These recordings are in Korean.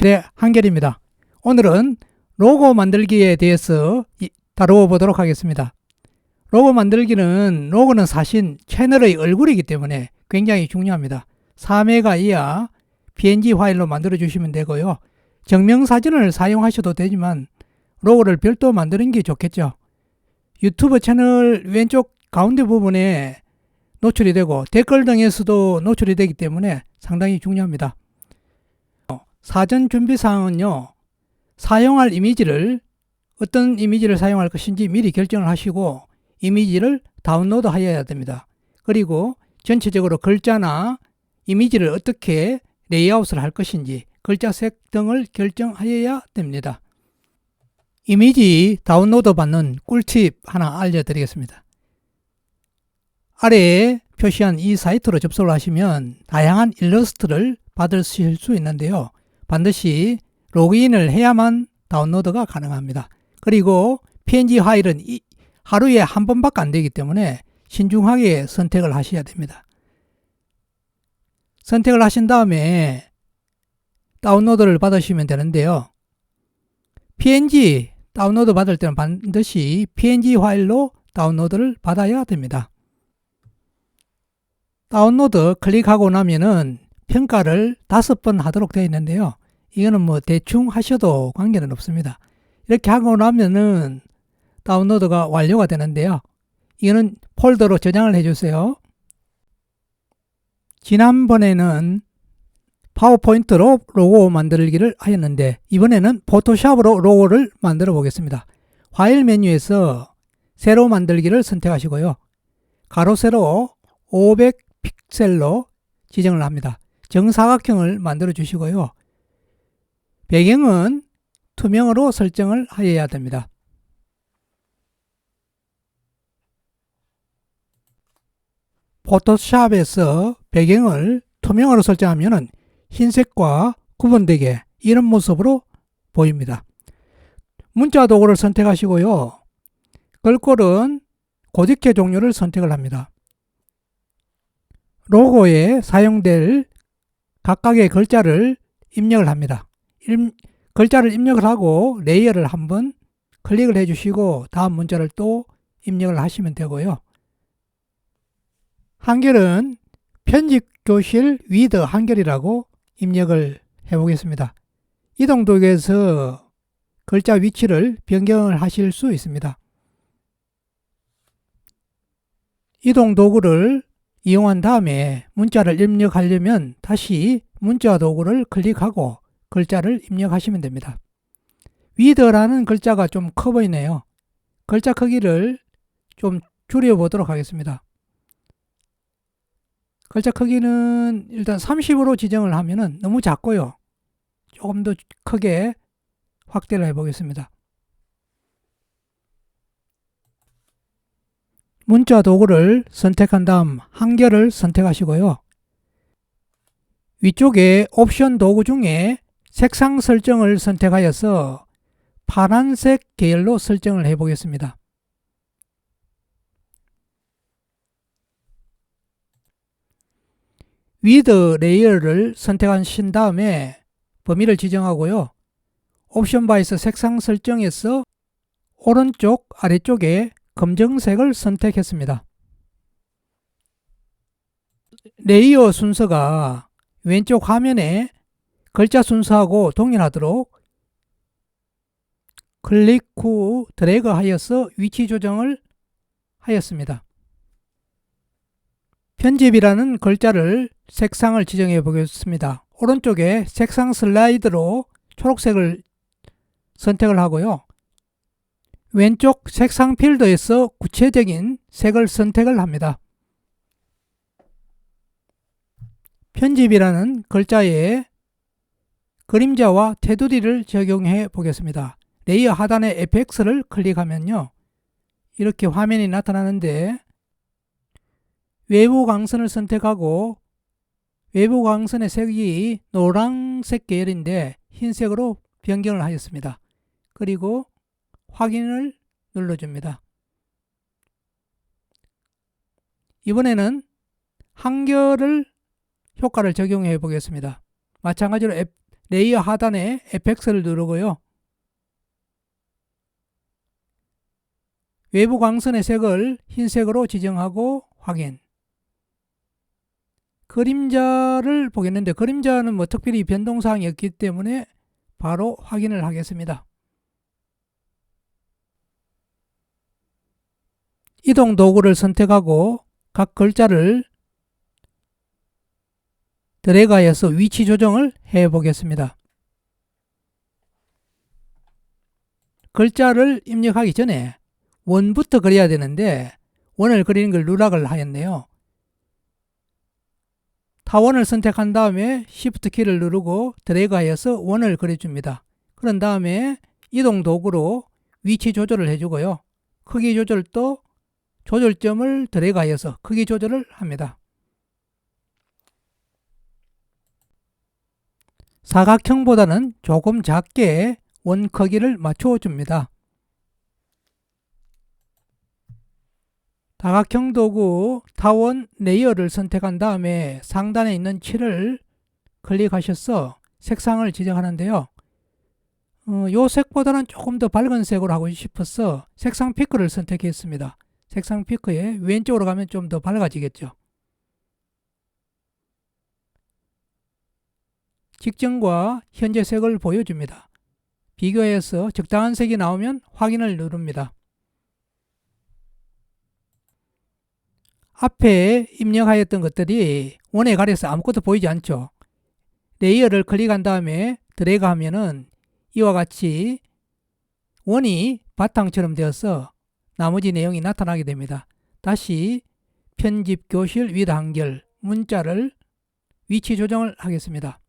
네, 한결입니다. 오늘은 로고 만들기에 대해서 다루어 보도록 하겠습니다. 로고는 사실 채널의 얼굴이기 때문에 굉장히 중요합니다. 3회가 이하 png 파일로 만들어 주시면 되고요. 정명사진을 사용하셔도 되지만 로고를 별도 만드는 게 좋겠죠. 유튜브 채널 왼쪽 가운데 부분에 노출이 되고 댓글 등에서도 노출이 되기 때문에 상당히 중요합니다. 사전 준비사항은요, 사용할 이미지를 어떤 이미지를 사용할 것인지 미리 결정을 하시고 이미지를 다운로드 하여야 됩니다. 그리고 전체적으로 글자나 이미지를 어떻게 레이아웃을 할 것인지 글자색 등을 결정하여야 됩니다. 이미지 다운로드 받는 꿀팁 하나 알려드리겠습니다. 아래에 표시한 이 사이트로 접속을 하시면 다양한 일러스트를 받으실 수 있는데요. 반드시 로그인을 해야만 다운로드가 가능합니다. 그리고 png 파일은 하루에 한 번밖에 안 되기 때문에 신중하게 선택을 하셔야 됩니다. 선택을 하신 다음에 다운로드를 받으시면 되는데요. png 다운로드 받을 때는 반드시 png 파일로 다운로드를 받아야 됩니다. 다운로드 클릭하고 나면은 평가를 5번 하도록 되어 있는데요. 이거는 대충 하셔도 관계는 없습니다. 이렇게 하고 나면은 다운로드가 완료가 되는데요. 이거는 폴더로 저장을 해주세요. 지난번에는 파워포인트로 로고 만들기를 하였는데 이번에는 포토샵으로 로고를 만들어 보겠습니다. 파일 메뉴에서 세로 만들기를 선택하시고요. 가로 세로 500픽셀로 지정을 합니다. 정사각형을 만들어 주시고요. 배경은 투명으로 설정을 하여야 됩니다. 포토샵에서 배경을 투명으로 설정하면 흰색과 구분되게 이런 모습으로 보입니다. 문자 도구를 선택하시고요. 글꼴은 고딕체 종류를 선택을 합니다. 로고에 사용될 각각의 글자를 입력을 합니다. 글자를 입력을 하고 레이어를 한번 클릭을 해주시고 다음 문자를 또 입력을 하시면 되고요. 한결은 편집교실 위드 한결이라고 입력을 해보겠습니다. 이동 도구에서 글자 위치를 변경을 하실 수 있습니다. 이동 도구를 이용한 다음에 문자를 입력하려면 다시 문자 도구를 클릭하고 글자를 입력하시면 됩니다. 위드라는 글자가 좀 커 보이네요. 글자 크기를 좀 줄여보도록 하겠습니다. 글자 크기는 일단 30으로 지정을 하면 너무 작고요. 조금 더 크게 확대를 해보겠습니다. 문자 도구를 선택한 다음 한결을 선택하시고요. 위쪽에 옵션 도구 중에 색상 설정을 선택하여서 파란색 계열로 설정을 해보겠습니다. 위드 레이어를 선택하신 다음에 범위를 지정하고요. 옵션 바에서 색상 설정에서 오른쪽 아래쪽에 검정색을 선택했습니다. 레이어 순서가 왼쪽 화면에 글자 순서하고 동일하도록 클릭 후 드래그 하여서 위치 조정을 하였습니다. 편집이라는 글자를 색상을 지정해 보겠습니다. 오른쪽에 색상 슬라이드로 초록색을 선택을 하고요. 왼쪽 색상 필드에서 구체적인 색을 선택을 합니다. 편집이라는 글자에 그림자와 테두리를 적용해 보겠습니다. 레이어 하단의 FX를 클릭하면요. 이렇게 화면이 나타나는데 외부 광선을 선택하고 외부 광선의 색이 노란색 계열인데 흰색으로 변경을 하였습니다. 그리고 확인을 눌러줍니다. 이번에는 한결을 효과를 적용해 보겠습니다. 마찬가지로 레이어 하단에 FX를 누르고요. 외부 광선의 색을 흰색으로 지정하고 확인. 그림자를 보겠는데 그림자는 뭐 특별히 변동사항이 없기 때문에 바로 확인을 하겠습니다. 이동 도구를 선택하고 각 글자를 드래그하여서 위치 조정을 해 보겠습니다. 글자를 입력하기 전에 원부터 그려야 되는데 원을 그리는 걸 누락을 하였네요. 타원을 선택한 다음에 Shift 키를 누르고 드래그하여서 원을 그려줍니다. 그런 다음에 이동 도구로 위치 조절을 해주고요. 크기 조절도 조절점을 드래그하여서 크기 조절을 합니다. 사각형보다는 조금 작게 원 크기를 맞춰 줍니다. 다각형 도구 타원 레이어를 선택한 다음에 상단에 있는 7을 클릭하셔서 색상을 지정하는데요. 요 색보다는 조금 더 밝은 색으로 하고 싶어서 색상 피크를 선택했습니다. 색상 피크에 왼쪽으로 가면 좀 더 밝아지겠죠. 직전과 현재 색을 보여줍니다. 비교해서 적당한 색이 나오면 확인을 누릅니다. 앞에 입력하였던 것들이 원에 가려서 아무것도 보이지 않죠. 레이어를 클릭한 다음에 드래그 하면은 이와 같이 원이 바탕처럼 되어서 나머지 내용이 나타나게 됩니다. 다시 편집 교실 윗 한결 문자를 위치 조정을 하겠습니다.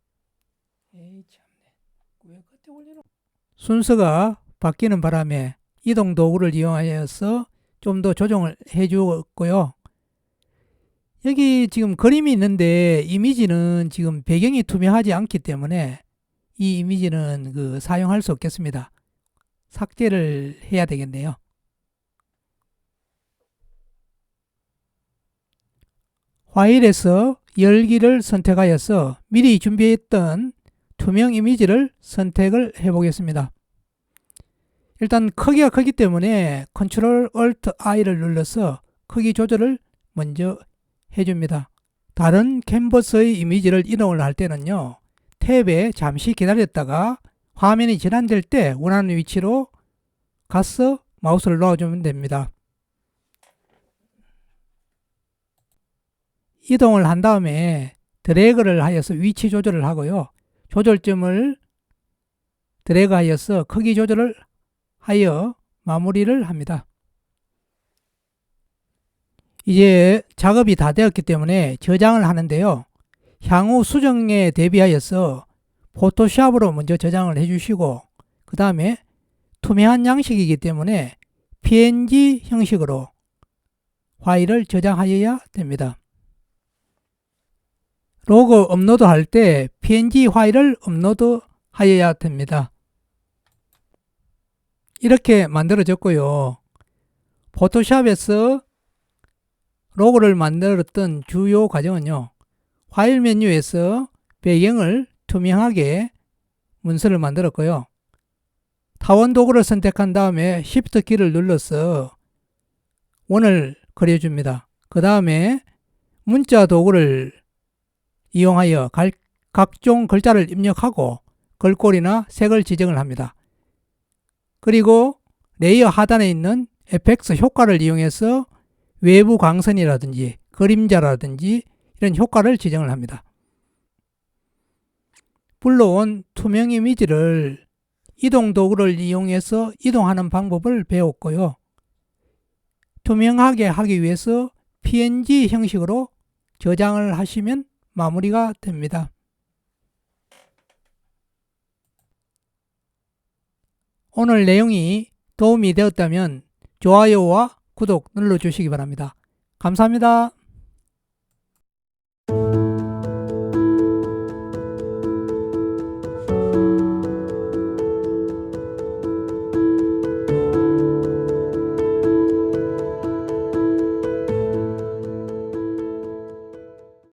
순서가 바뀌는 바람에 이동 도구를 이용하여서 좀 더 조정을 해 주었고요. 여기 지금 그림이 있는데 이미지는 지금 배경이 투명하지 않기 때문에 이 이미지는 사용할 수 없겠습니다. 삭제를 해야 되겠네요. 파일에서 열기를 선택하여서 미리 준비했던 투명 이미지를 선택을 해 보겠습니다. 일단 크기가 크기 때문에 Ctrl Alt I를 눌러서 크기 조절을 먼저 해줍니다. 다른 캔버스의 이미지를 이동을 할 때는요, 탭에 잠시 기다렸다가 화면이 전환될 때 원하는 위치로 가서 마우스를 놓아주면 됩니다. 이동을 한 다음에 드래그를 하여서 위치 조절을 하고요. 조절점을 드래그 하여서 크기 조절을 하여 마무리를 합니다. 이제 작업이 다 되었기 때문에 저장을 하는데요. 향후 수정에 대비하여서 포토샵으로 먼저 저장을 해주시고 그 다음에 투명한 양식이기 때문에 PNG 형식으로 파일을 저장하여야 됩니다. 로고 업로드 할 때 PNG 파일을 업로드 하여야 됩니다. 이렇게 만들어졌고요. 포토샵에서 로고를 만들었던 주요 과정은요, 파일 메뉴에서 배경을 투명하게 문서를 만들었고요. 타원 도구를 선택한 다음에 Shift 키를 눌러서 원을 그려줍니다. 그 다음에 문자 도구를 이용하여 각종 글자를 입력하고 글꼴이나 색을 지정을 합니다. 그리고 레이어 하단에 있는 FX 효과를 이용해서 외부 광선이라든지 그림자라든지 이런 효과를 지정을 합니다. 불러온 투명 이미지를 이동 도구를 이용해서 이동하는 방법을 배웠고요. 투명하게 하기 위해서 PNG 형식으로 저장을 하시면 마무리가 됩니다. 오늘 내용이 도움이 되었다면 좋아요와 구독 눌러주시기 바랍니다. 감사합니다.